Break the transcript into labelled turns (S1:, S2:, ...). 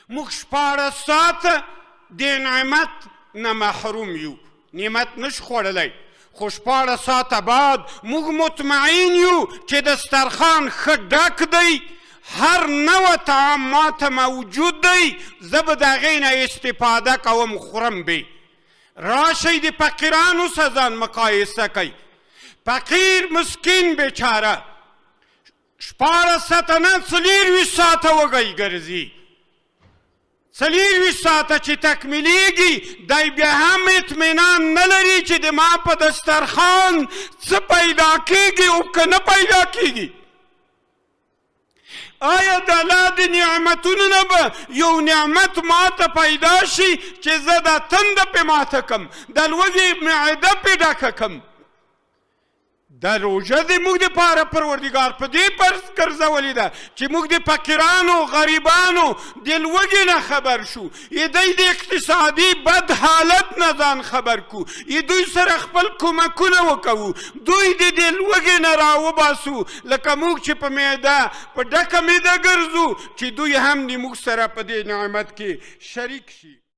S1: موږ 14 ساعته د نعمت نه محروم یو، نعمت نشو خوړلی، خو 14 ساعته بعد موږ مطمئن یو چې دسترخوان ښه ډک دی، هر نوع طعام ماته موجود دی، زه به د هغې نه استفاده کوم، خورم به. راشئ د فقیرانو سره ځان مقایسه کوئ. فقیر مسکین بیچاره 14 ساعته نه 24 ساعته وږی ګرځي، 24 ساعته چې تکمیلیږي دی بیا هم اطمینان نه لري چې د ما په دسترخوان څه پیدا کیږي او که نه پیدا کیږي. آیا د الله د نعمتونو نه به یو نعمت ماته پیدا شي چې زه دا تنده پې ماته کم، د لوږې معده پې ډکه کم؟ دا روژه د موږ دپاره پروردګار په دې فرض ګرځولې ده چې موږ د فقیرانو غریبانو د لوږې نه خبر شو، دوی د اقتصادي بد حالت نه ځان خبر کو، دوی سره خپل کومکونه وکوو، دوی د دې لوږې نه راوباسو لکه موږ چې په معده په ډکه معده ګرځو، چې دوی هم د موږ سره په دې نعمت کې شریک شي.